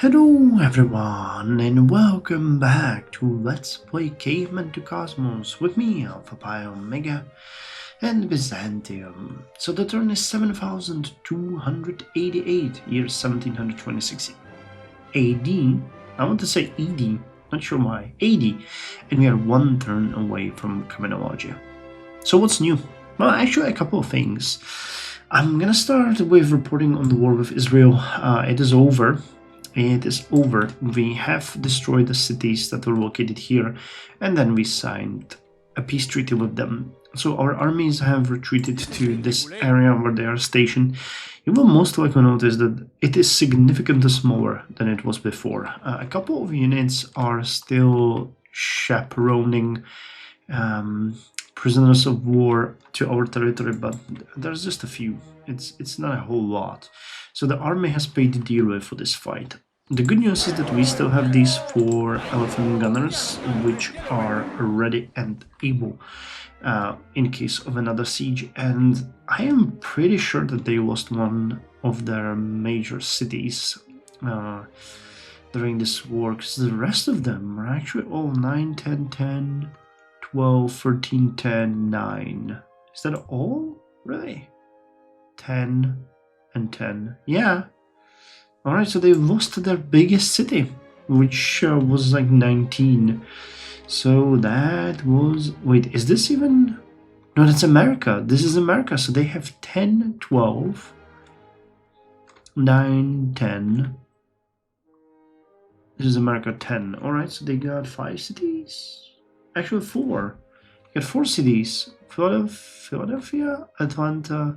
Hello everyone and welcome back to Let's Play Caveman to Cosmos with me, Alpha Pi Omega and Byzantium. So the turn is 7288, year 1726 AD. I want to say ED, not sure why, AD, and we are one turn away from Criminology. So what's new? Well, actually a couple of things. I'm gonna start with reporting on the war with Israel. It is over. It is over. We have destroyed the cities that were located here, and then we signed a peace treaty with them. So our armies have retreated to this area where they are stationed. You will most likely notice that it is significantly smaller than it was before. A couple of units are still chaperoning prisoners of war to our territory, but there's just a few. It's not a whole lot. So the army has paid dearly for this fight. The good news is that we still have these 4 elephant gunners, which are ready and able in case of another siege. And I am pretty sure that they lost one of their major cities during this war, because the rest of them are actually all 9, 10, 10, 12, 13, 10, 9. Is that all? Really? 10 and 10. Yeah. Alright, so they lost their biggest city, which was like 19. So that was... Wait, is this even... No, that's America. This is America. So they have 10, 12, 9, 10. This is America 10. Alright, so they got 5 cities. Actually 4. They got 4 cities. Philadelphia, Atlanta...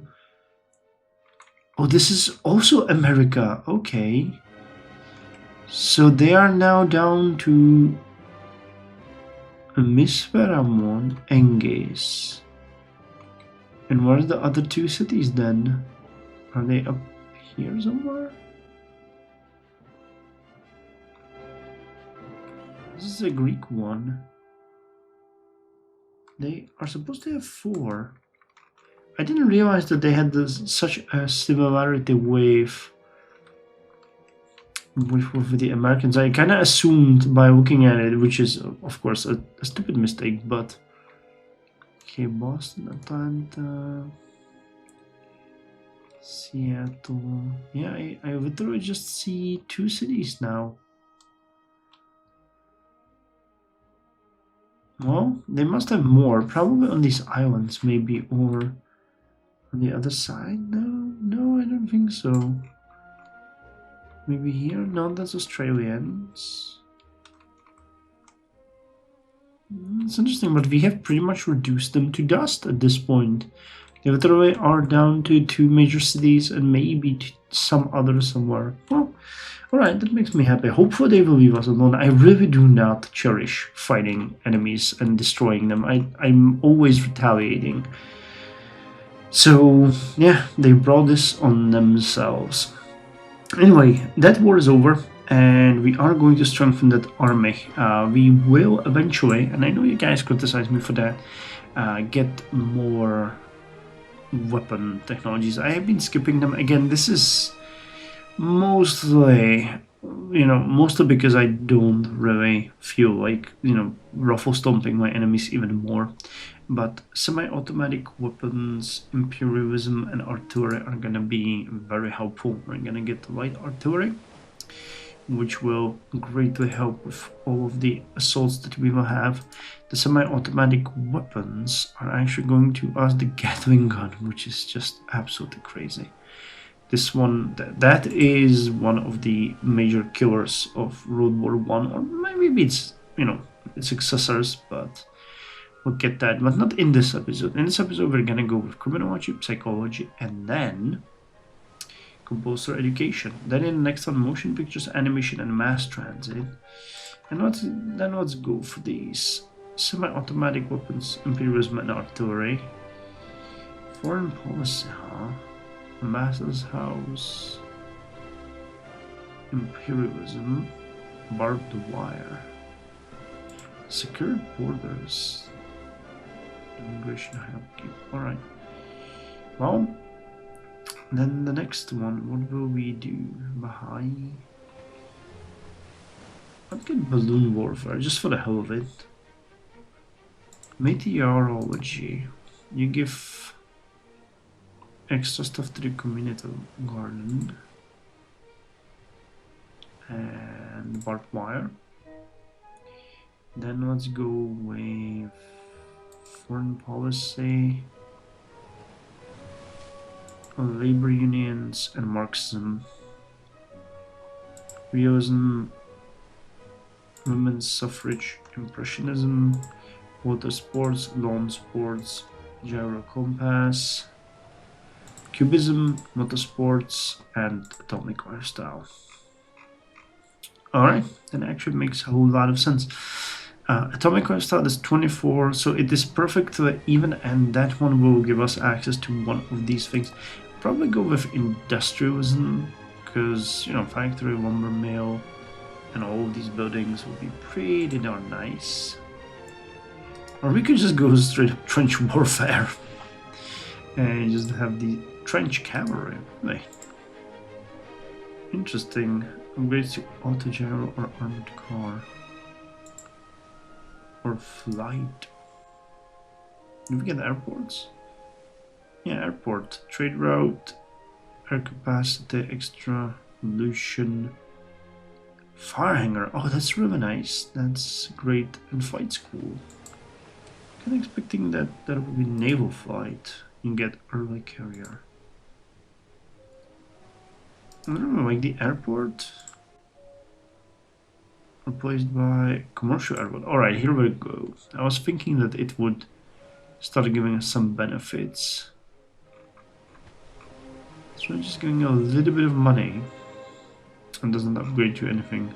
Oh, this is also America. Okay. So they are now down to Misperamon, Engis. And where are the other 2 cities then? Are they up here somewhere? This is a Greek one. They are supposed to have 4. I didn't realize that they had such a similarity with the Americans. I kind of assumed by looking at it, which is of course a stupid mistake, but okay, Boston, Atlanta, Seattle. Yeah, I literally just see 2 cities now. Well, they must have more, probably on these islands maybe, or on the other side? No, I don't think so. Maybe here? No, that's Australians. It's interesting, but we have pretty much reduced them to dust at this point. They literally are down to 2 major cities and maybe some others somewhere. Well, alright, that makes me happy. Hopefully they will leave us alone. I really do not cherish fighting enemies and destroying them. I'm always retaliating. So, yeah, they brought this on themselves. Anyway, that war is over, and we are going to strengthen that army. We will eventually, and I know you guys criticize me for that, get more weapon technologies. I have been skipping them. Again, this is mostly because I don't really feel like, ruffle stomping my enemies even more. But semi-automatic weapons, imperialism, and artillery are gonna be very helpful. We're gonna get light artillery, which will greatly help with all of the assaults that we will have. The semi-automatic weapons are actually going to us the Gatling gun, which is just absolutely crazy. This one, that is one of the major killers of World War I, or maybe it's, its successors, but we'll get that, but not in this episode. In this episode, we're gonna go with Criminology, Psychology, and then Compulsory Education. Then in the next one, Motion Pictures, Animation, and Mass Transit. And let's go for these. Semi-automatic weapons, Imperialism, and Artillery. Foreign Policy, huh? Ambassador's House. Imperialism. Barbed Wire. Secured Borders. Immigration hierarchy. Alright. Well, then the next one, what will we do? Baha'i. I'd get balloon warfare just for the hell of it. Meteorology. You give extra stuff to the community garden. And barbed wire. Then let's go with foreign policy, labor unions, and Marxism. Realism, women's suffrage, impressionism, water sports, lawn sports, gyro compass, cubism, motorsports, and atomic lifestyle. Alright, that actually makes a whole lot of sense. Atomic lifestyle is 24, so it is perfect even, and that one will give us access to one of these things. Probably go with industrialism, because, you know, factory, lumber mill, and all of these buildings will be pretty darn nice. Or we could just go straight up trench warfare and just have the trench cavalry. Really interesting. Upgrades to auto gyro or armored car. Or flight. Do we get airports? Yeah, airport. Trade route. Air capacity. Extra. Pollution. Fire hangar. Oh, that's really nice. That's great. And flight school. Kind of expecting that that would be naval flight. You get early carrier. I don't know, like the airport. Replaced by commercial airport. Alright, here we go. I was thinking that it would start giving us some benefits. So I'm just getting a little bit of money. And doesn't upgrade you anything.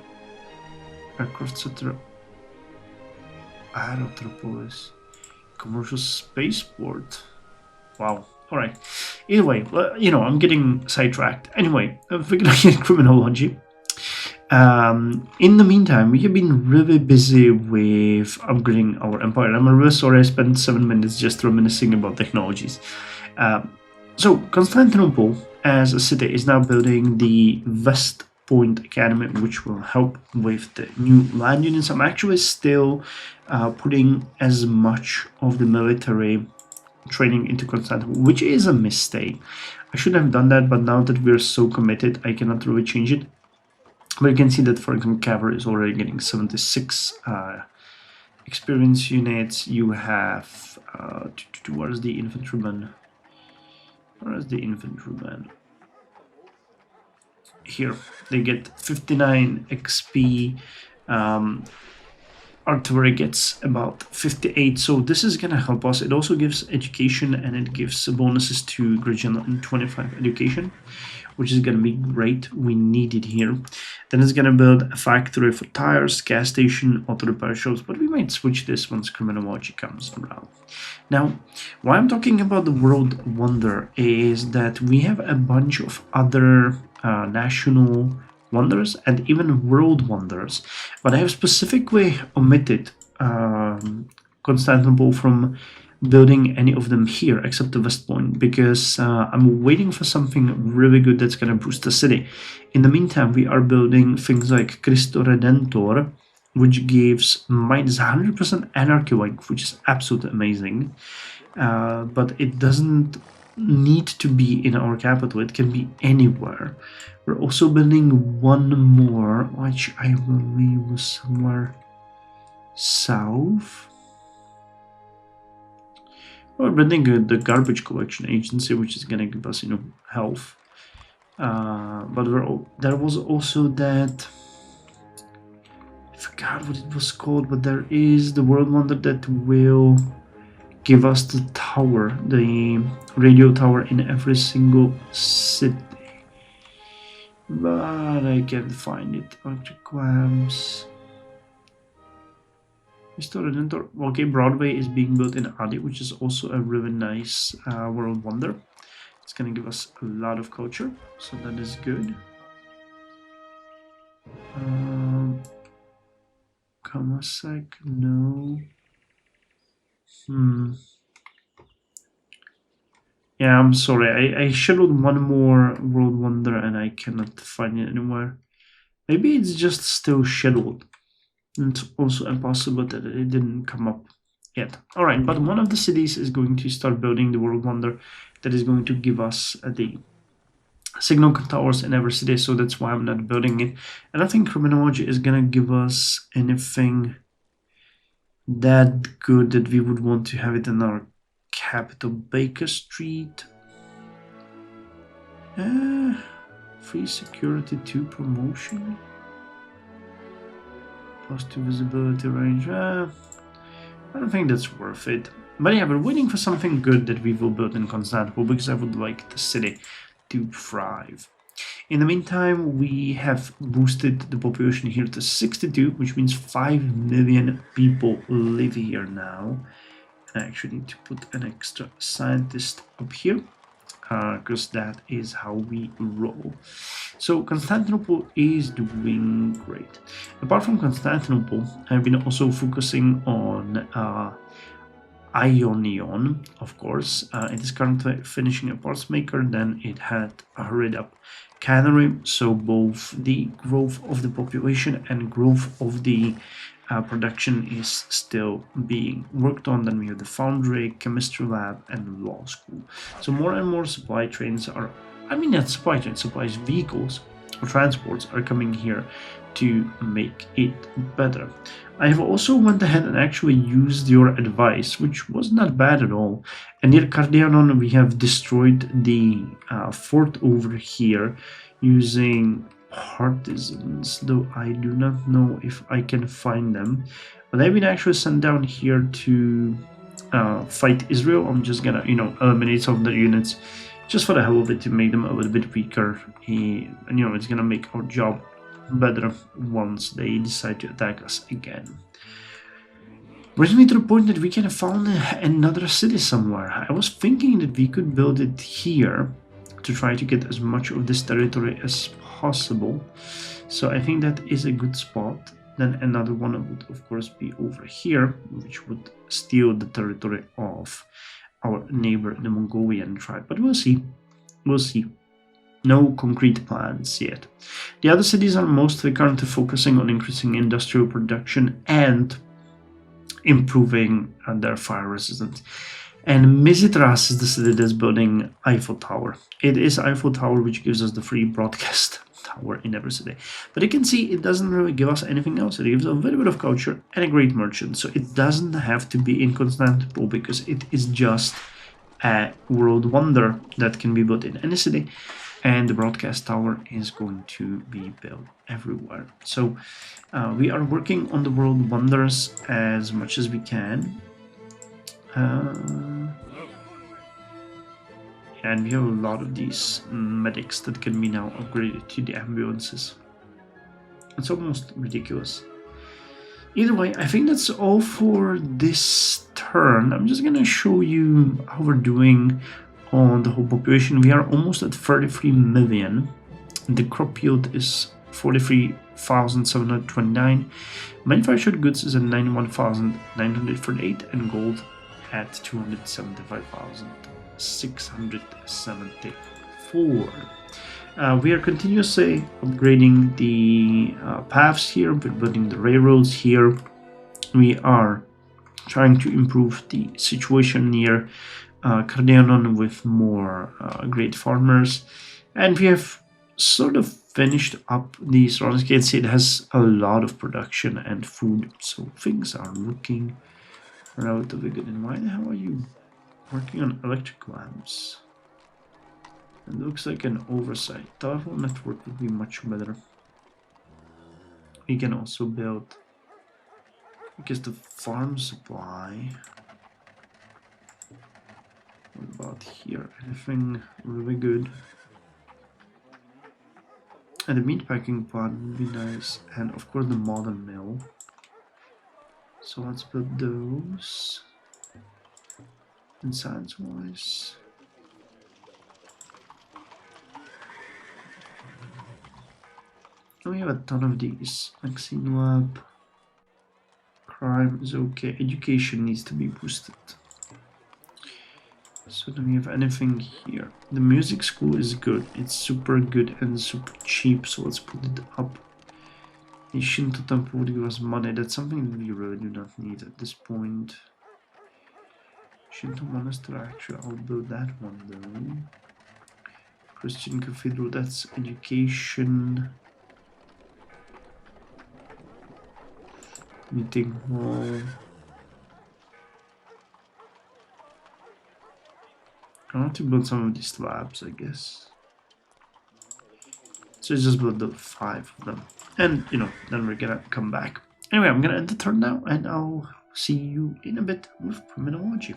Aircraft setter. Aerotropolis. Commercial spaceport. Wow. Alright. Either way, you know, I'm getting sidetracked. Anyway, we're gonna get criminology. In the meantime, we have been really busy with upgrading our empire. I'm really sorry I spent 7 minutes just reminiscing about technologies. So, Constantinople as a city is now building the West Point Academy, which will help with the new land units. I'm actually still putting as much of the military training into Constantinople, which is a mistake. I should have done that, but now that we're so committed, I cannot really change it. But you can see that, for example, cavalry is already getting 76 experience units. You have what is the infantryman? Where is the infantryman? Here they get 59 XP. Artillery gets about 58, so this is gonna help us. It also gives education, and it gives bonuses to Gregina in 25 education, which is gonna be great. We need it here. Then it's gonna build a factory for tires, gas station, auto repair shops, but we might switch this once Criminology comes around. Now, why I'm talking about the World Wonder is that we have a bunch of other national wonders and even world wonders, but I have specifically omitted Constantinople from building any of them here except the West Point, because I'm waiting for something really good that's going to boost the city. In the meantime, we are building things like Cristo Redentor, which gives minus 100% anarchy length, which is absolutely amazing, but it doesn't need to be in our capital. It can be anywhere. We're also building one more, which I believe was somewhere south. We're building the garbage collection agency, which is gonna give us, you know, health. But there was also that, I forgot what it was called, but there is the World Wonder that will give us the tower, the radio tower in every single city. But I can't find it. Electric clamps. Okay, Broadway is being built in Adi, which is also a really nice world wonder. It's gonna give us a lot of culture, so that is good. Kamasek, no. Yeah, I'm sorry. I scheduled one more world wonder and I cannot find it anywhere. Maybe it's just still scheduled. It's also impossible that it didn't come up yet. All right, but one of the cities is going to start building the world wonder that is going to give us the signal towers in every city, so that's why I'm not building it. I don't think Criminology is gonna give us anything that good that we would want to have it in our capital. Baker Street. Free security 2 promotion. +2 visibility range. I don't think that's worth it. But yeah, we're waiting for something good that we will build in Constantinople because I would like the city to thrive. In the meantime, we have boosted the population here to 62, which means 5 million people live here now. And I actually need to put an extra scientist up here, because that is how we roll. So Constantinople is doing great. Apart from Constantinople, I've been also focusing on Ionion, of course. It is currently finishing a parts maker, then it had a hurried up cannery, so both the growth of the population and growth of the production is still being worked on. Then we have the foundry, chemistry lab, and law school. So more and more supply trains are, I mean not supply trains, supplies vehicles or transports are coming here to make it better. I have also went ahead and actually used your advice, which was not bad at all. And near Cardianon, we have destroyed the fort over here using partisans, though I do not know if I can find them. But I've been actually sent down here to fight Israel. I'm just gonna, eliminate some of the units just for the hell of it to make them a little bit weaker. And, it's gonna make our job better once they decide to attack us again. Brings me to the point that we can found another city somewhere. I was thinking that we could build it here to try to get as much of this territory as possible. So I think that is a good spot. Then another one would of course be over here, which would steal the territory of our neighbor, the Mongolian tribe. But we'll see. We'll see. No concrete plans yet. The other cities are mostly currently focusing on increasing industrial production and improving their fire resistance. And Mizitras is the city that's building Eiffel Tower. It is Eiffel Tower which gives us the free broadcast tower in every city. But you can see it doesn't really give us anything else. It gives a little bit of culture and a great merchant. So it doesn't have to be in Constantinople because it is just a world wonder that can be built in any city. And the broadcast tower is going to be built everywhere. So we are working on the world wonders as much as we can. And we have a lot of these medics that can be now upgraded to the ambulances. It's almost ridiculous. Either way, I think that's all for this turn. I'm just gonna show you how we're doing on the whole population. We are almost at 33 million. The crop yield is 43,729. Manufactured goods is at 91,938 and gold at 275,674. We are continuously upgrading the paths here. We're building the railroads here. We are trying to improve the situation near Cardianon with more great farmers, and we have sort of finished up the surroundings. You can see it has a lot of production and food, so things are looking relatively good. And why the hell are you working on electric lamps? It looks like an oversight. Telephone network would be much better. We can also build, I guess, the farm supply. What about here? Anything really good? And the meatpacking plant would be nice, and of course the modern mill. So let's build those. And science-wise, we have a ton of these. Vaccine lab, crime is okay. Education needs to be boosted. So do we have anything here? The music school is good. It's super good and super cheap, so let's put it up. The Shinto temple would give us money. That's something that we really do not need at this point. Shinto monastery, actually, I'll build that one though. Christian cathedral, that's education. Meeting hall. I want to build some of these labs, I guess. So just build the 5 of them. And, you know, then we're gonna come back. Anyway, I'm gonna end the turn now, and I'll see you in a bit with Criminology.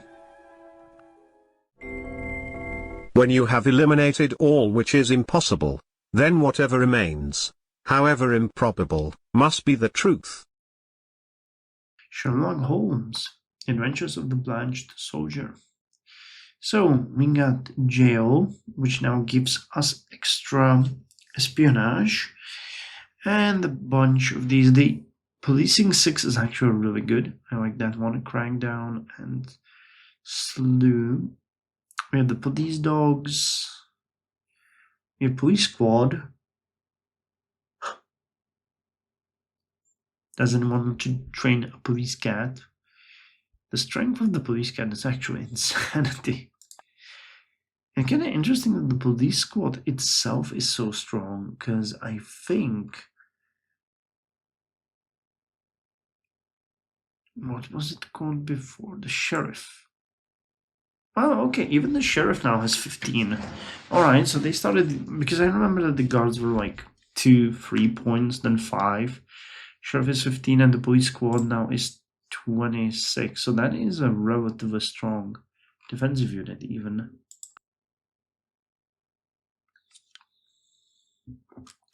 When you have eliminated all which is impossible, then whatever remains, however improbable, must be the truth. Sherlock Holmes, Adventures of the Blanched Soldier. So, we got jail, which now gives us extra espionage, and a bunch of these. The policing 6 is actually really good. I like that one. Crackdown and slew. We have the police dogs. We have police squad. Does anyone want to train a police cat? The strength of the police cat is actually insanity. And kind of interesting that the police squad itself is so strong, because I think... What was it called before? The sheriff. Oh, okay, even the sheriff now has 15. Alright, so they started... Because I remember that the guards were like 2-3 points, then 5. Sheriff is 15, and the police squad now is 26. So that is a relatively strong defensive unit, even.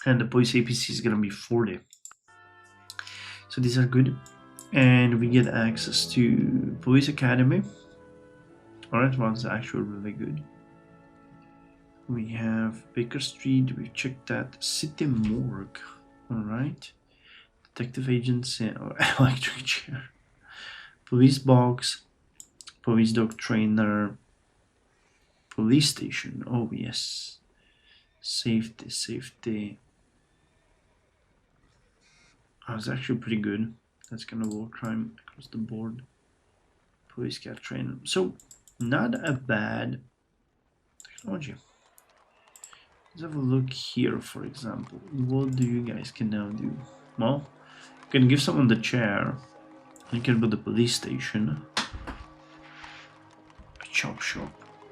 And the police APC is going to be 40. So these are good. And we get access to Police Academy. Alright, well, it's actually really good. We have Baker Street, we checked that. City Morgue. Alright. Detective Agency, or Electric Chair. Police Box. Police Dog Trainer. Police Station. Oh, yes. Safety, safety. Oh, it's actually pretty good. That's kind of war crime across the board. Police cat trainer. So, not a bad technology. Let's have a look here, for example. What do you guys can now do? Well, you can give someone the chair. You can build a police station. A chop shop.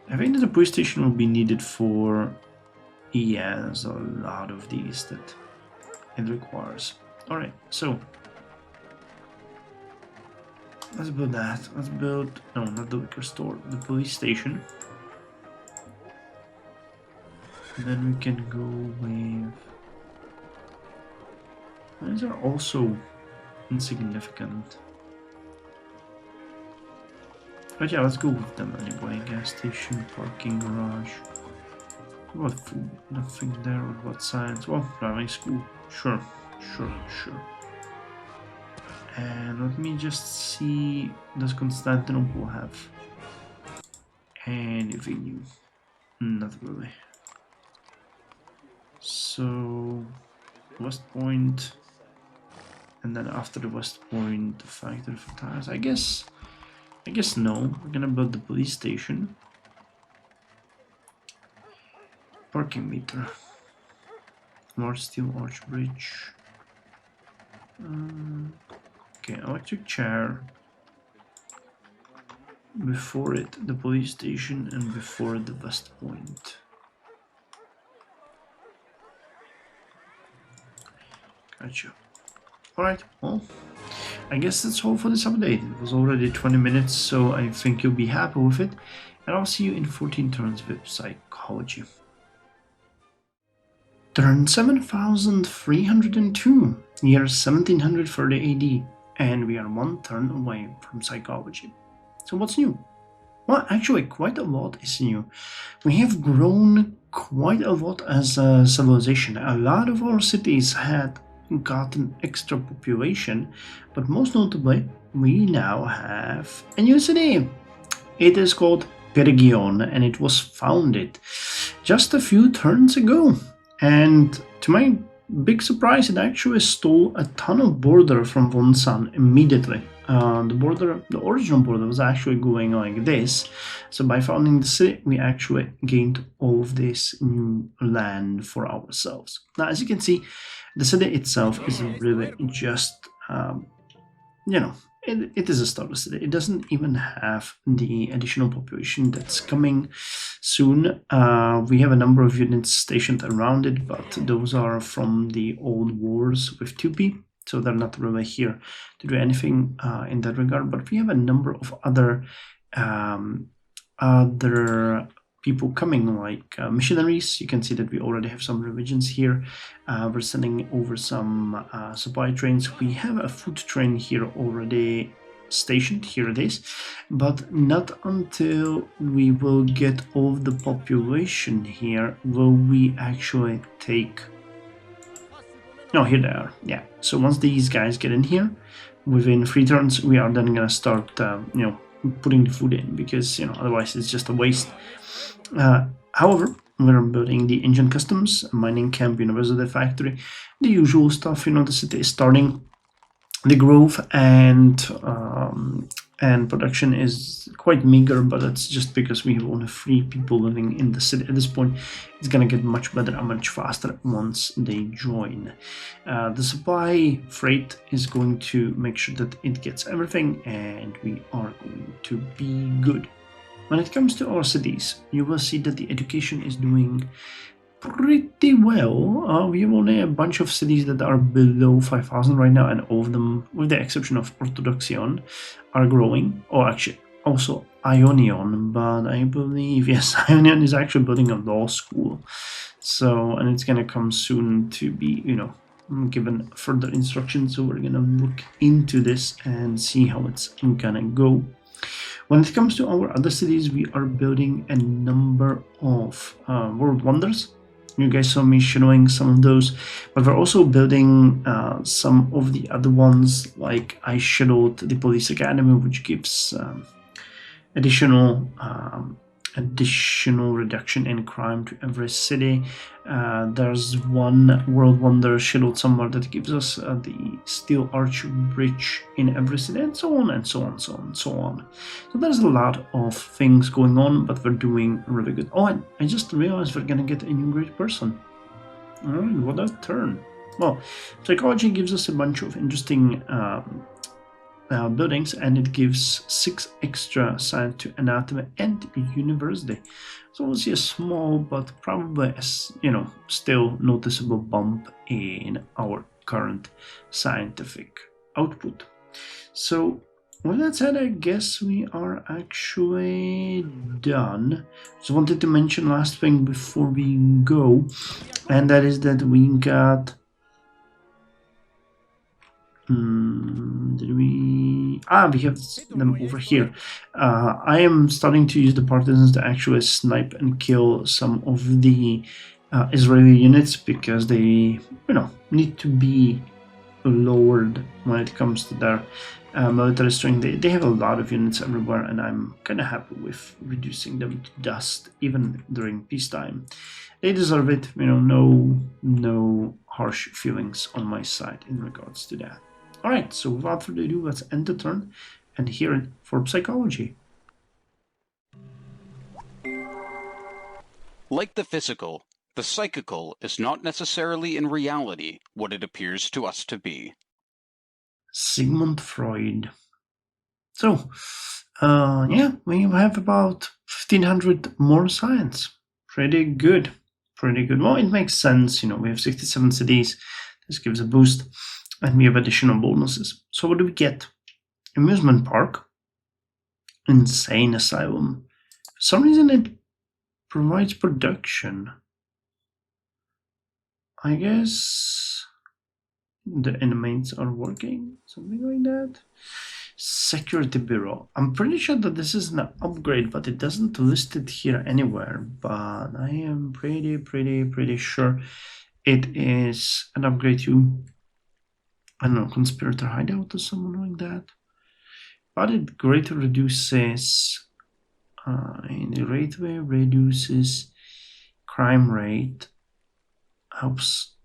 I think that the police station will be needed for... Yeah, there's a lot of these that it requires. Alright, so... Let's build that. Let's build... No, not the liquor store. The police station. And then we can go with... These are also insignificant. But yeah, let's go with them anyway. Gas station, parking, garage. What food? Nothing there. What science? Well, driving school. Sure. And let me just see, does Constantinople have any venue? Not really. So, West Point, and then after the West Point, the factory for tires. I guess no. We're gonna build the police station. Parking meter. Large steel arch bridge. Okay, electric chair. Before it, the police station, and before it, the West Point. Gotcha. Alright, well, I guess that's all for this update. It was already 20 minutes, so I think you'll be happy with it. And I'll see you in 14 turns with psychology. Turn 7302, year 1730 AD, and we are 1 turn away from psychology. So what's new? Well, actually, quite a lot is new. We have grown quite a lot as a civilization. A lot of our cities had gotten extra population, but most notably, we now have a new city. It is called Pergion, and it was founded just a few turns ago. And to my big surprise, it actually stole a ton of border from Wonsan immediately. The original border was actually going like this. So by founding the city, we actually gained all of this new land for ourselves. Now, as you can see, the city itself is really just, you know, it is a starter city. It doesn't even have the additional population that's coming soon. We have a number of units stationed around it, but those are from the old wars with 2P, so they're not really here to do anything in that regard. But we have a number of other people coming, like missionaries. You can see that we already have some religions here. We're sending over some supply trains. We have a food train here already stationed. Here it is, but not until we will get all the population here will we actually take. No, here they are. Yeah. So once these guys get in here, within 3 turns, we are then gonna start, putting the food in, because otherwise it's just a waste. However, we're building the engine customs, mining camp, university factory, the usual stuff. The city is starting. The growth and production is quite meager, but that's just because we have only 3 people living in the city at this point. It's gonna get much better and much faster once they join. The supply freight is going to make sure that it gets everything, and we are going to be good. When it comes to our cities, you will see that the education is doing pretty well. We have only a bunch of cities that are below 5,000 right now, and all of them, with the exception of Orthodoxion, are growing. Oh, actually, also Ionion, but I believe, yes, Ionion is actually building a law school. So, and it's gonna come soon to be, given further instructions. So we're gonna look into this and see how it's gonna go. When it comes to our other cities, we are building a number of world wonders. You guys saw me shadowing some of those, but we're also building some of the other ones, like I shadowed the police academy, which gives additional reduction in crime to every city. There's one world wonder shadowed somewhere that gives us the steel arch bridge in every city, and so on and so on, so on, so on. So there's a lot of things going on, but we're doing really good. Oh, and I just realized we're gonna get a new great person. All right, what a turn. Well, psychology gives us a bunch of interesting buildings, and it gives 6 extra science to anatomy and university. So we'll see a small but probably still noticeable bump in our current scientific output. So with that said, I guess we are actually done. Just wanted to mention last thing before we go, and that is that we got we have them over here. I am starting to use the partisans to actually snipe and kill some of the Israeli units, because they need to be lowered when it comes to their military strength. They have a lot of units everywhere, and I'm kind of happy with reducing them to dust even during peacetime. They deserve it. No harsh feelings on my side in regards to that. Alright, so without further ado, let's end the turn and hear it for psychology. Like the physical, the psychical is not necessarily in reality what it appears to us to be. Sigmund Freud. So, we have about 1,500 more science. Pretty good. Pretty good. Well, it makes sense. We have 67 cities. This gives a boost. And we have additional bonuses. So what do we get? Amusement park. Insane asylum. For some reason it provides production. I guess the inmates are working. Something like that. Security bureau. I'm pretty sure that this is an upgrade, but it doesn't list it here anywhere. But I am pretty sure it is an upgrade to, I don't know, conspirator hideout or something like that. But it greatly reduces in the rateway, reduces crime rate, helps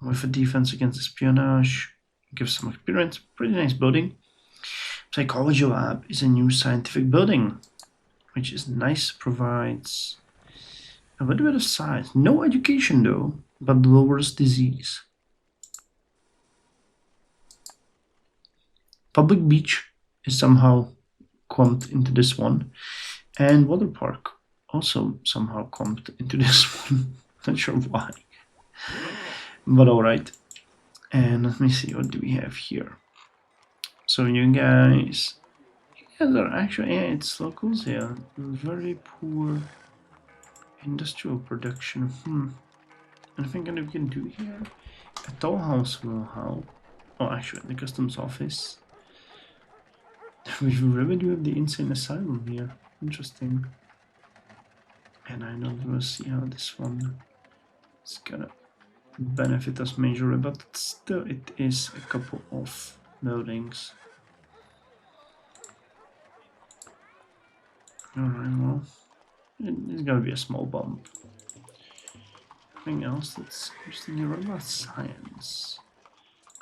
with a defense against espionage. Gives some experience. Pretty nice building. Psychology lab is a new scientific building, which is nice. Provides a little bit of size. No education though, but lowers disease. Public beach is somehow clumped into this one, and water park also somehow clumped into this one. Not sure why, but all right. And let me see, what do we have here? So you guys are actually, yeah, it's locals here. Very poor industrial production. Anything that we can do here? A toll house will help. Oh, actually, the customs office. We revenue of the insane asylum here. Interesting. And I know we'll see how this one is gonna benefit us majorly, but still it is a couple of buildings. Alright, well, it's gonna be a small bump. Anything else that's interesting here? What about science?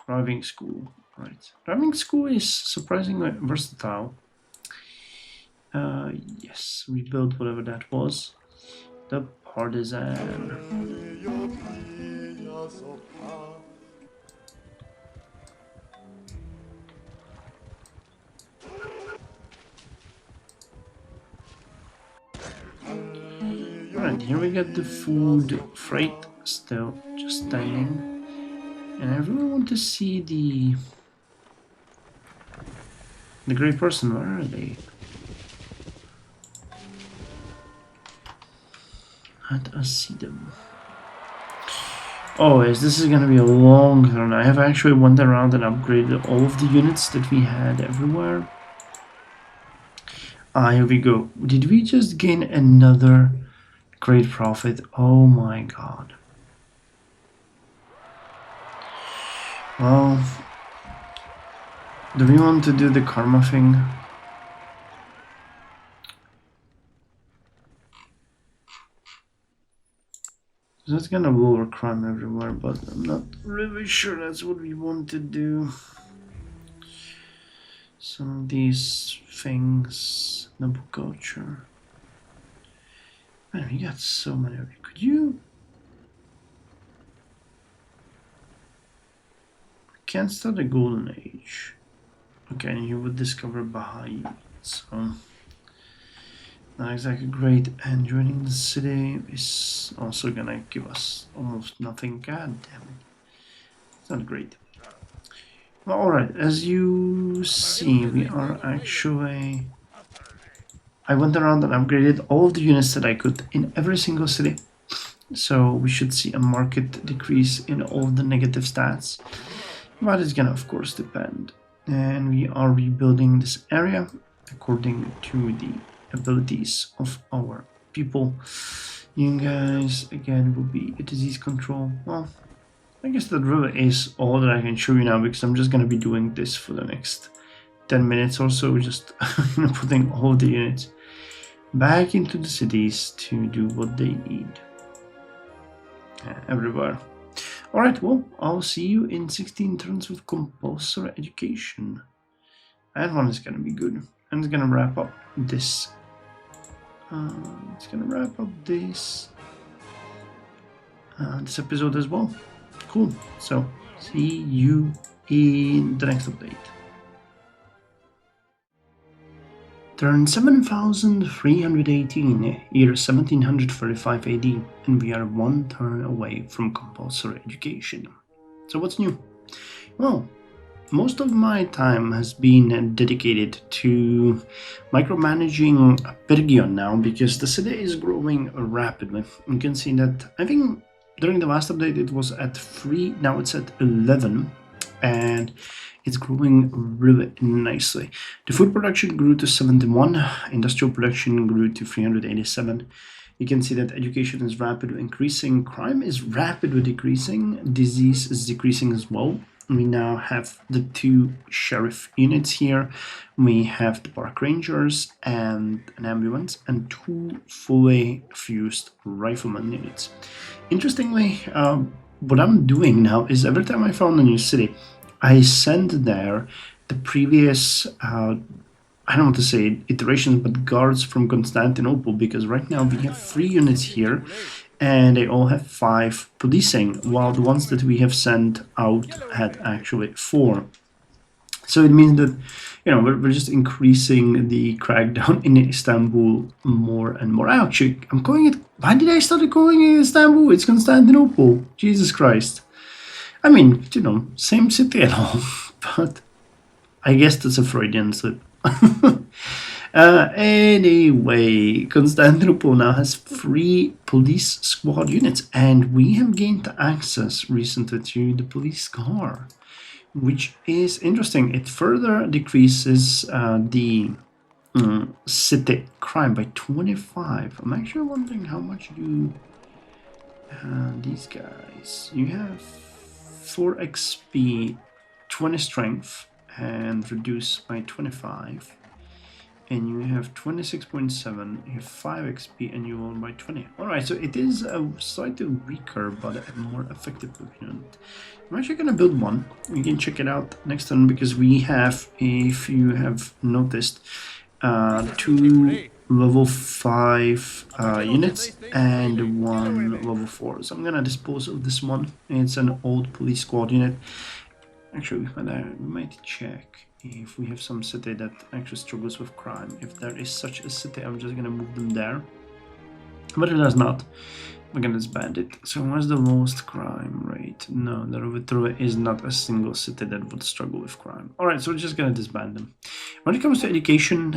Driving school, right. Driving school is surprisingly versatile. Yes, rebuild whatever that was. The partisan. Alright, here we get the food freight still just staying. And I really want to see the great person. Where are they? Let us see them. Oh, yes, this is gonna be a long turn. I have actually went around and upgraded all of the units that we had everywhere. Here we go. Did we just gain another great profit? Oh my god. Well, do we want to do the karma thing? That's gonna lower crime everywhere, but I'm not really sure that's what we want to do. Some of these things, noble culture. Man, we got so many. Could you? Can't start a golden age. Okay, and you would discover Baha'i. So not exactly great. And joining the city is also gonna give us almost nothing. God damn it. It's not great. Well, alright, as you see, we are actually... I went around and upgraded all of the units that I could in every single city. So we should see a market decrease in all of the negative stats. But it's gonna, of course, depend. And we are rebuilding this area according to the abilities of our people. You guys, again, will be a disease control. Well, I guess that really is all that I can show you now, because I'm just gonna be doing this for the next 10 minutes or so, just putting all the units back into the cities to do what they need everywhere. Alright, well, I'll see you in 16 turns with compulsory education. That one is gonna be good. And it's gonna wrap up this. This episode as well. Cool. So, see you in the next update. Turn 7318, year 1735 AD, and we are one turn away from compulsory education. So what's new? Well, most of my time has been dedicated to micromanaging Pergion now, because the city is growing rapidly. You can see that, I think during the last update it was at 3, now it's at 11, and it's growing really nicely. The food production grew to 71, industrial production grew to 387. You can see that education is rapidly increasing, crime is rapidly decreasing, disease is decreasing as well. We now have the 2 sheriff units here. We have the park rangers and an ambulance, and 2 fully fused rifleman units. Interestingly, what I'm doing now is every time I found a new city, I send there the previous, I don't want to say iterations, but guards from Constantinople, because right now we have 3 units here, and they all have 5 policing, while the ones that we have sent out had actually 4. So it means that, we're just increasing the crackdown in Istanbul more and more. I'm calling it. Why did I start calling it Istanbul? It's Constantinople. Jesus Christ. I mean, same city and all, but I guess that's a Freudian slip. Anyway, Constantinople now has 3 police squad units, and we have gained access recently to the police car, which is interesting. It further decreases the city crime by 25. I'm actually wondering how much do these guys. You have 4 XP, 20 strength, and reduce by 25. And you have 26.7, you have 5 XP, and you roll by 20. Alright, so it is a slightly weaker but a more effective unit. I'm actually gonna build one. We can check it out next turn because we have, if you have noticed, 2 level 5 units and 1 level 4. So I'm gonna dispose of this one. It's an old police squad unit. Actually, we might check if we have some city that actually struggles with crime. If there is such a city, I'm just gonna move them there. But if there's not, we're gonna disband it. So what's the lowest crime rate? No, there is not a single city that would struggle with crime. Alright, so we're just gonna disband them. When it comes to education,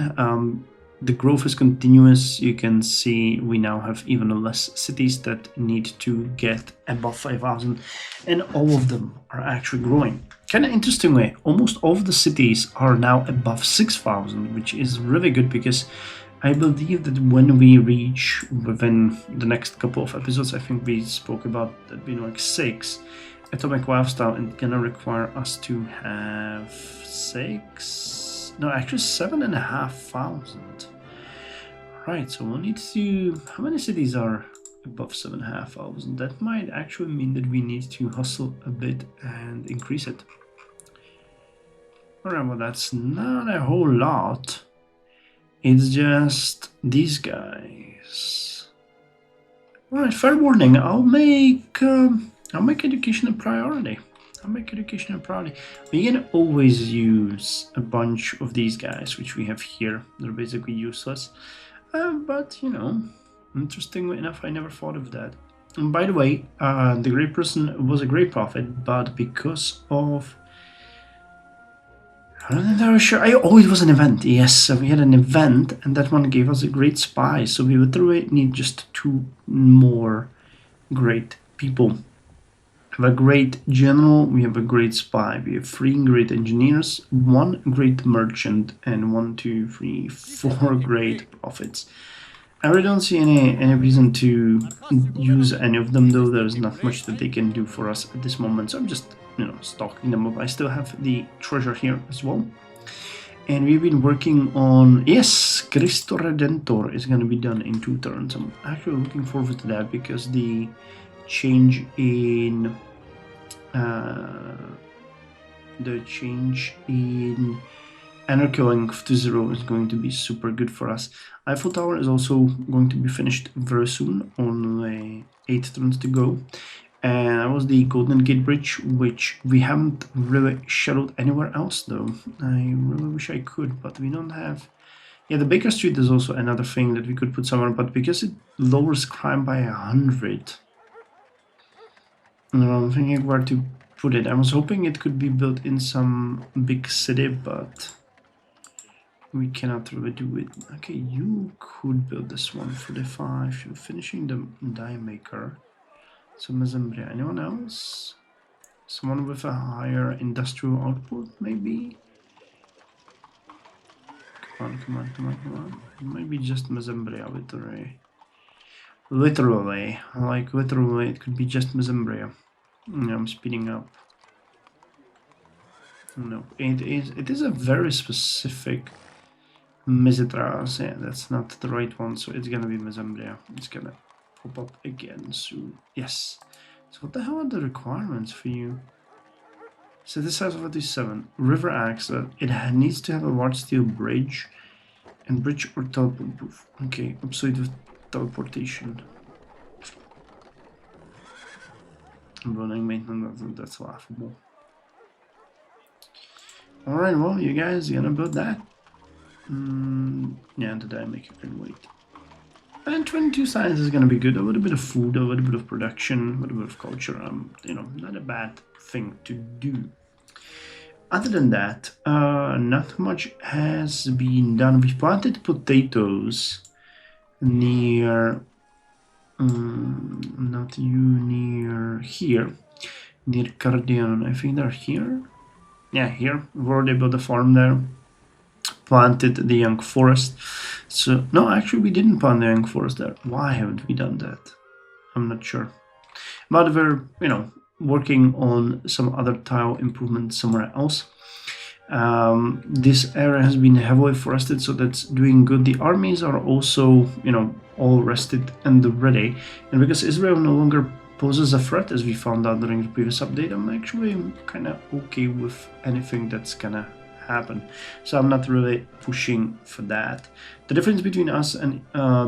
the growth is continuous. You can see we now have even less cities that need to get above 5,000, and all of them are actually growing. Kind of interesting way, almost all of the cities are now above 6,000, which is really good because I believe that when we reach within the next couple of episodes, I think we spoke about that being like 6 atomic lifestyle, and gonna require us to have 7,500. Right, so we'll need to. How many cities are above 7,500? That might actually mean that we need to hustle a bit and increase it. Alright, well, that's not a whole lot. It's just these guys. Alright, fair warning. I'll make education a priority. We can always use a bunch of these guys, which we have here. They're basically useless. But, interestingly enough, I never thought of that. And by the way, the Great Person was a great prophet, but because of... I'm not sure. Oh, it was an event. Yes, we had an event, and that one gave us a great spy. So we literally need just 2 more great people. We have a great general, we have a great spy, we have 3 great engineers, 1 great merchant, and 1, 2, 3, 4 great prophets. I really don't see any reason to use any of them, though. There's not much that they can do for us at this moment, so I'm just, stocking them up. I still have the treasure here as well. And we've been working on, yes, Cristo Redentor is going to be done in 2 turns. I'm actually looking forward to that because the change in Anarchy Length to 0 is going to be super good for us. Eiffel Tower is also going to be finished very soon, only 8 turns to go. And that was the Golden Gate Bridge, which we haven't really shadowed anywhere else though. I really wish I could, but we don't have... Yeah, the Baker Street is also another thing that we could put somewhere, but because it lowers crime by 100... I'm thinking where to put it. I was hoping it could be built in some big city, but we cannot really do it. Okay, you could build this one for the 5. You're finishing the die maker. So Mazembria. Anyone else? Someone with a higher industrial output, maybe? Come on. Maybe just Mazembria, literally. Literally, it could be just Mazembria. I'm speeding up. No, it is a very specific Mizitras. Yeah, that's not the right one, so it's gonna be Mazembria. It's gonna pop up again soon. Yes. So what the hell are the requirements for you? So this has 47. River access. It needs to have a large steel bridge. And bridge or teleport proof. Okay, obsolete with teleportation. Running maintenance, that's laughable. Alright, well, you guys gonna build that? Yeah, the die maker can wait. And 22 science is gonna be good. A little bit of food, a little bit of production, a little bit of culture. You know, not a bad thing to do. Other than that, not much has been done. We planted potatoes near, not you, near here, near Cardian. I think they're here. Yeah, here. We've already built a farm there. Planted the young forest. So, no, actually we didn't plant the young forest there. Why haven't we done that? I'm not sure. But we're, you know, working on some other tile improvements somewhere else. This area has been heavily forested, so that's doing good. The armies are also, you know, all rested and ready. And because Israel no longer poses a threat, as we found out during the previous update, I'm actually kind of okay with anything that's gonna happen. So I'm not really pushing for that. The difference between us and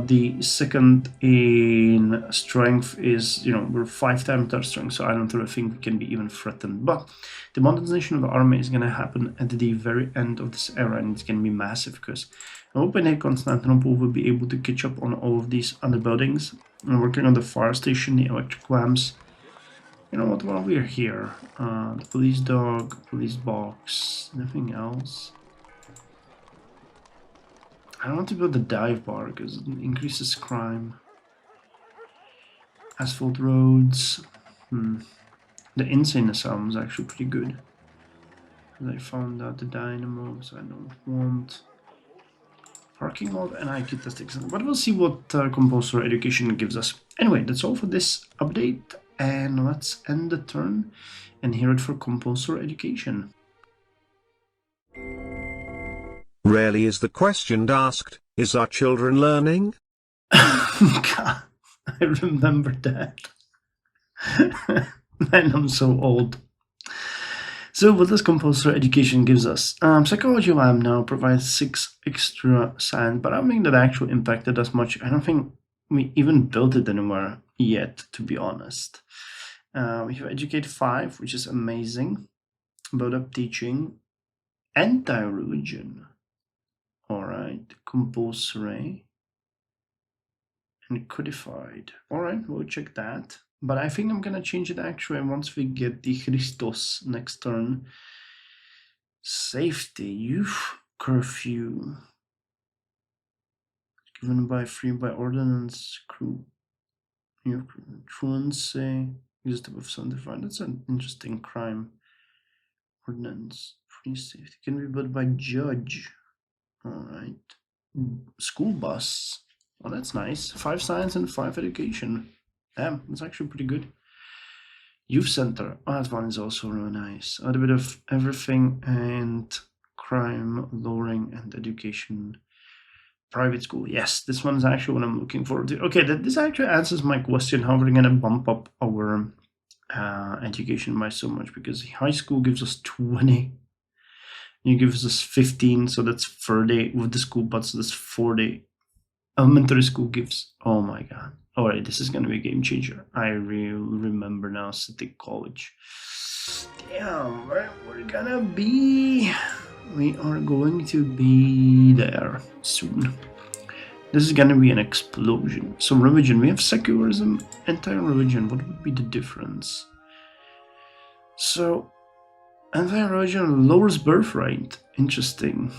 the second in strength is, you know, we're 5 times their strength, so I don't really think we can be even threatened. But the modernization of the army is going to happen at the very end of this era, and it's going to be massive because I'm hoping Constantinople will be able to catch up on all of these other buildings. I'm working on the fire station, the electric lamps. You know what, while we're here, the police dog, police box, nothing else. I don't want to build the dive bar because it increases crime. Asphalt roads. The insane asylum is actually pretty good. I found out the dynamos I don't want. Parking lot and IQ testing center. But we'll see what compulsory education gives us. Anyway, that's all for this update. And let's end the turn and hear it for compulsory education. Rarely is the question asked, is our children learning? God, I remember that. Man, I'm so old. So what does compulsory education gives us? Psychology lab now provides 6 extra science, but I don't think that actually impacted us much. I don't think we even built it anywhere yet, to be honest. We have educate 5, which is amazing. Build up teaching, anti-religion. All right, compulsory and codified. All right, we'll check that. But I think I'm gonna change it actually once we get the Christos next turn. Safety, youth curfew. Given by free by ordinance, crew. Truancy, used above 75. That's an interesting crime. Ordinance, free safety. Can be built by judge. Alright. School bus. Oh, that's nice. 5 science and 5 education. Damn, that's actually pretty good. Youth center. Oh, that one is also really nice. A little bit of everything and crime lowering and education. Private school. Yes, this one is actually what I'm looking forward to. Okay, this actually answers my question how we're gonna bump up our education by so much, because high school gives us 20. You gives us 15, so that's 30 with the school bus, so that's 40. Elementary school gives, oh my god. Alright, this is gonna be a game changer. I really remember now City College. Damn, where we're gonna be. We are going to be there soon. This is gonna be an explosion. So religion, we have secularism, anti-religion. What would be the difference? So anti-religion lowers birth rate. Interesting.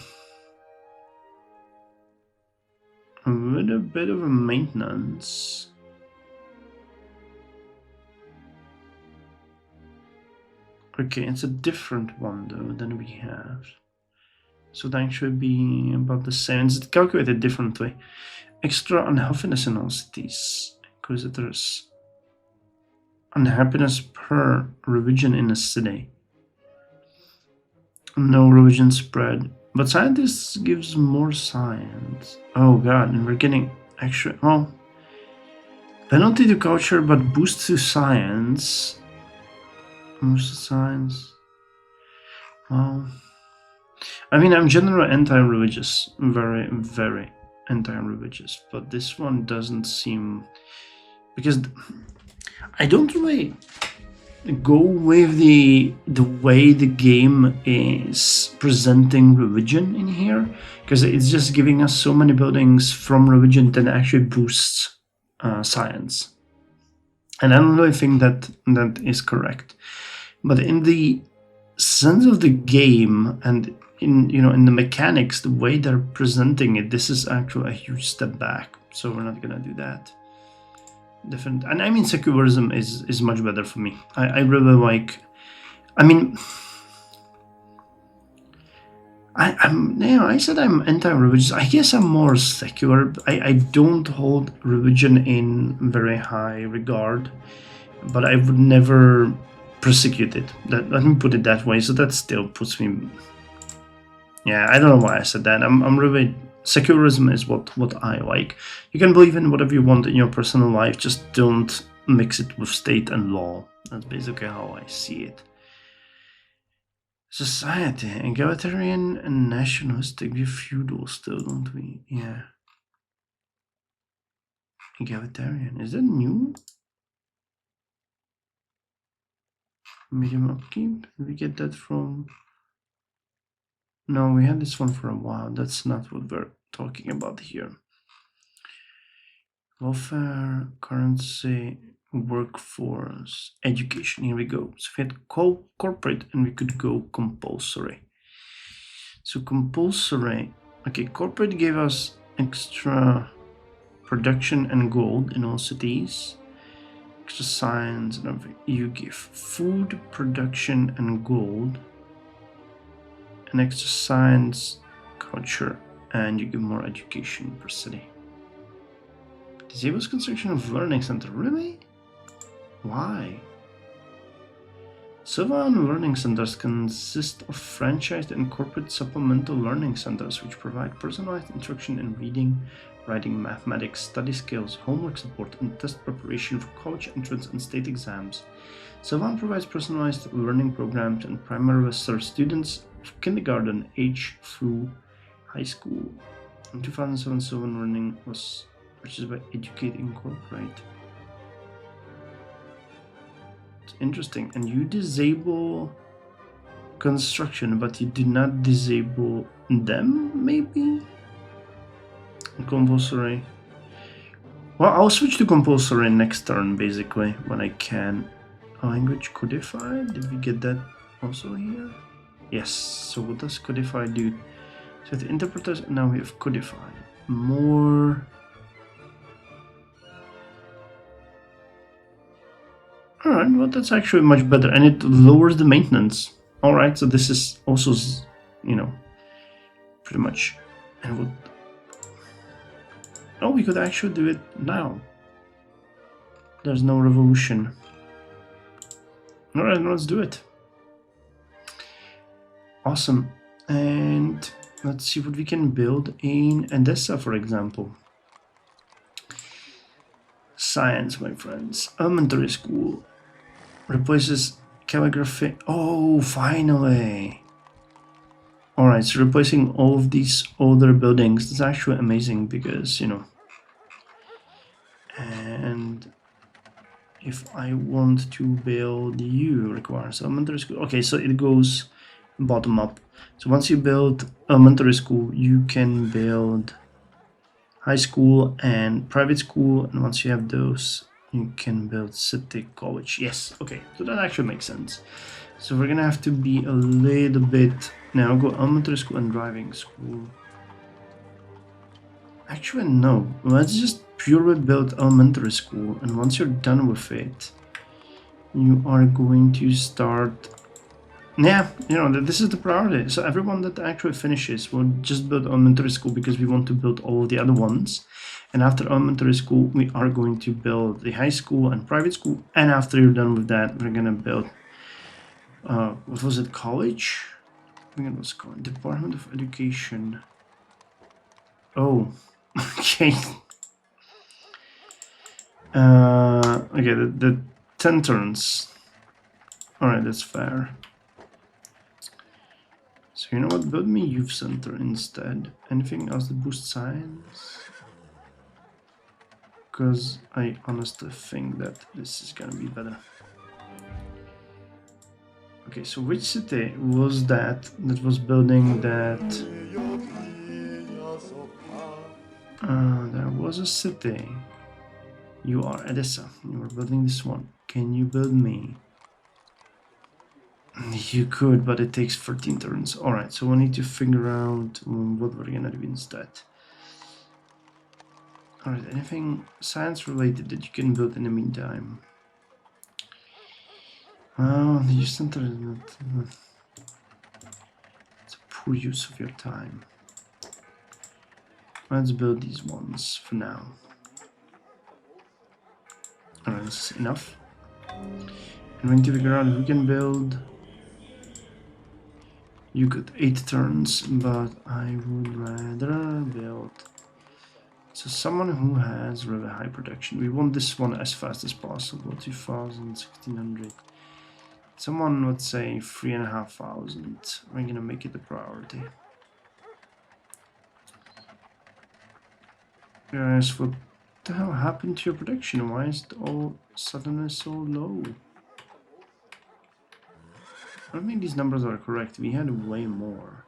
With a bit of a maintenance. Okay, it's a different one though than we have. So that should be about the same. It's calculated differently. Extra unhappiness in all cities. Inquisitors. Unhappiness per religion in a city. No religion spread. But scientists gives more science. Oh god, and we're getting extra. Oh. Penalty to culture, but boost to science. Boost to science. Well, I mean, I'm generally anti-religious, very, very anti-religious, but this one doesn't seem, because I don't really go with the way the game is presenting religion in here, because it's just giving us so many buildings from religion that actually boosts science, and I don't really think that that is correct. But in the sense of the game and in the mechanics, the way they're presenting it, this is actually a huge step back. So we're not gonna do that. Different, and I mean, secularism is much better for me. I really like. I mean, I said I'm anti-religious. I guess I'm more secular. I don't hold religion in very high regard, but I would never persecute it. Let me put it that way. So that still puts me. Yeah, I don't know why I said that. I'm really, secularism is what I like. You can believe in whatever you want in your personal life, just don't mix it with state and law. That's basically how I see it. Society, egalitarian and nationalistic. We're feudal still, don't we? Yeah. Egalitarian. Is that new? Medium upkeep? Did we get that from... No, we had this one for a while. That's not what we're talking about here. Welfare, currency, workforce, education. Here we go. So we had corporate and we could go compulsory. So compulsory. Okay, corporate gave us extra production and gold in all cities. Extra science and everything. You give food, production, and gold. And extra science, culture, and you give more education per city. Disables construction of learning center. Really? Why? SVN learning centers consist of franchised and corporate supplemental learning centers which provide personalized instruction in reading, writing, mathematics, study skills, homework support, and test preparation for college entrance and state exams. SVN provides personalized learning programs and primarily serves students of kindergarten age through high school. In 2007, SVN learning was purchased by Educate Incorporate. It's interesting. And you disable construction, but you do not disable them, maybe? Compulsory. Well, I'll switch to compulsory next turn, basically, when I can. Language codified? Did we get that also here? Yes. So what does codify do? So the interpreters, and now we have codify. More... Alright, well that's actually much better, and it lowers the maintenance. Alright, so this is also, pretty much... And what... Oh, we could actually do it now. There's no revolution. Alright, let's do it. Awesome. And let's see what we can build in Edessa, for example. Science, my friends. Elementary school replaces calligraphy. Oh, finally. Alright, so replacing all of these older buildings. That's actually amazing because, and if I want to build you, requires elementary school. Okay, so it goes bottom up. So once you build elementary school, you can build high school and private school, and once you have those, you can build city college. Yes, okay, so that actually makes sense. So we're gonna have to be a little bit... Now go elementary school and driving school. Actually, no. Let's just purely build elementary school, and once you're done with it, you are going to start... Yeah, this is the priority. So everyone that actually finishes will just build elementary school because we want to build all of the other ones. And after elementary school, we are going to build the high school and private school. And after you're done with that, we're gonna build... what was it? College? I think it was called Department of Education. Oh, okay. Okay, the 10 turns. Alright, that's fair. So you know what, build me youth center instead. Anything else that boosts science? Because I honestly think that this is gonna be better. Okay, so which city was that was building that? There was a city. You are Edessa. You are building this one. Can you build me? You could, but it takes 13 turns. Alright, so we need to figure out what we're gonna do instead. Alright, anything science related that you can build in the meantime? Oh, the youth center is not... it's a poor use of your time. Let's build these ones for now. Alright, this is enough. And we need to figure out if we can build... You got 8 turns, but I would rather build... So someone who has really high production. We want this one as fast as possible. 2,000, 1,600. Someone would say 3,500. We're gonna make it a priority. Guys, what the hell happened to your production? Why is it all suddenly so low? I don't think these numbers are correct. We had way more.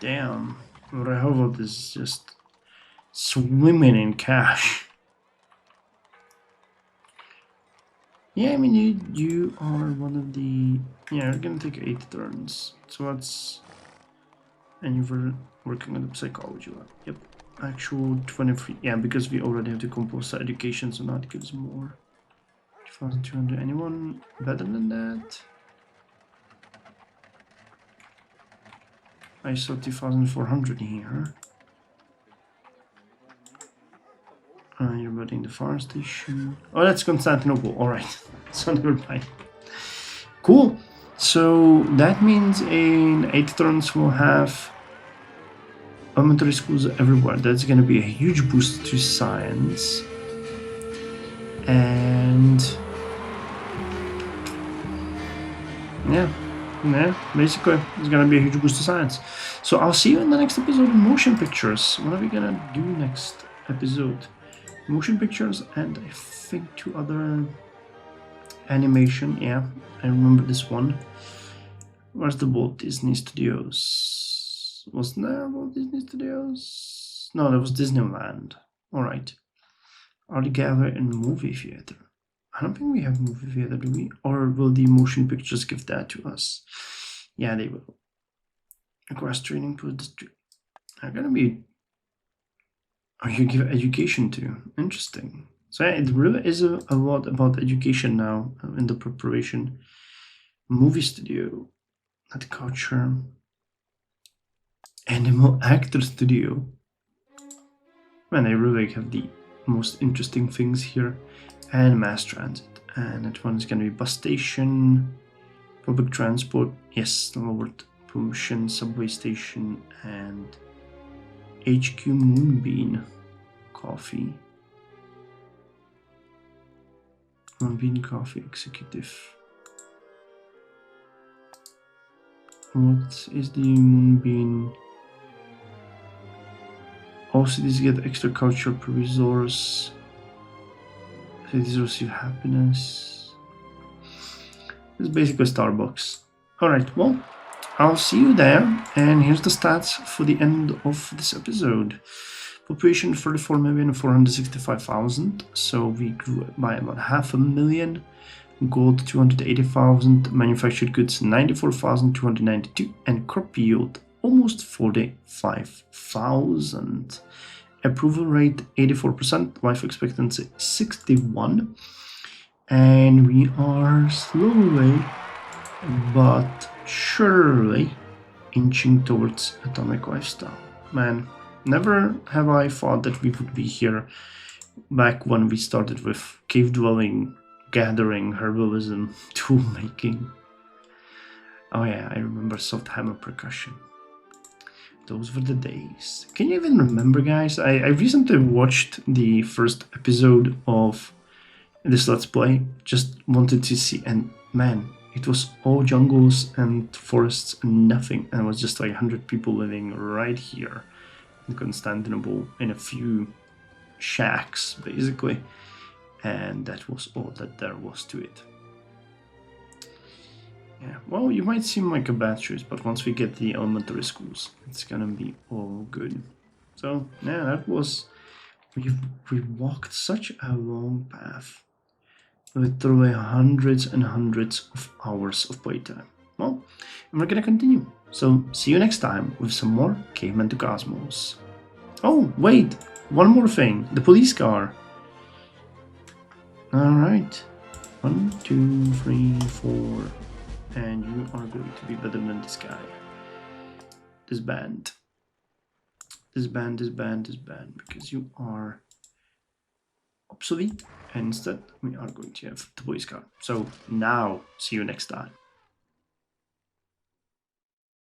Damn, Rehovot is just swimming in cash. Yeah, I mean, you are one of the... Yeah, you're gonna take 8 turns. So that's... And you were working on the psychology lab. Yep. Actual 23. Yeah, because we already have the compulsory education, so that gives more. 2,200. Anyone better than that? I saw 2,400 here. You're building the fire station. Oh, that's Constantinople. Alright. So never mind. Cool. So that means in 8 turns we'll have elementary schools everywhere. That's going to be a huge boost to science. And yeah, basically it's going to be a huge boost to science. So I'll see you in the next episode of Motion Pictures. What are we going to do next episode? Motion pictures and I think 2 other animation. Yeah, I remember this one. Where's the Walt Disney Studios? Wasn't there Walt Disney Studios? No, that was Disneyland. Alright. Art gallery and movie theater. I don't think we have movie theater, do we? Or will the motion pictures give that to us? Yeah, they will. Requires training for district. They're gonna be... Oh, you give education to. Interesting. So yeah, it really is a lot about education now in the preparation. Movie studio, not culture. Animal actor studio. Man, they really have the most interesting things here. And mass transit. And that one is going to be bus station, public transport. Yes, lowered pollution, subway station, and HQ Moonbeam Coffee. Moonbeam Coffee Executive. What is the Moonbeam? All cities get extra culture per resource. Cities receive happiness. It's basically Starbucks. Alright, well, I'll see you there. And here's the stats for the end of this episode. Population 34,465,000. So we grew by about 500,000. Gold 280,000. Manufactured goods 94,292. And crop yield almost 45,000. Approval rate 84%, life expectancy 61, and we are slowly but surely inching towards atomic lifestyle. Man, never have I thought that we would be here back when we started with cave dwelling, gathering, herbalism, tool making. Oh yeah, I remember soft hammer percussion. Those were the days. Can you even remember, guys? I recently watched the first episode of this Let's Play. Just wanted to see, and man, it was all jungles and forests and nothing. And it was just like 100 people living right here in Constantinople in a few shacks, basically. And that was all that there was to it. Yeah, well, you might seem like a bad choice, but once we get the elementary schools, it's gonna be all good. So, yeah, that was... We walked such a long path. Literally hundreds and hundreds of hours of playtime. Well, and we're gonna continue. So, see you next time with some more Caveman to Cosmos. Oh, wait! One more thing. The police car. Alright. 1, 2, 3, 4... And you are going to be better than this guy. This band. This band, because you are obsolete. And instead, we are going to have the police car. So now, see you next time.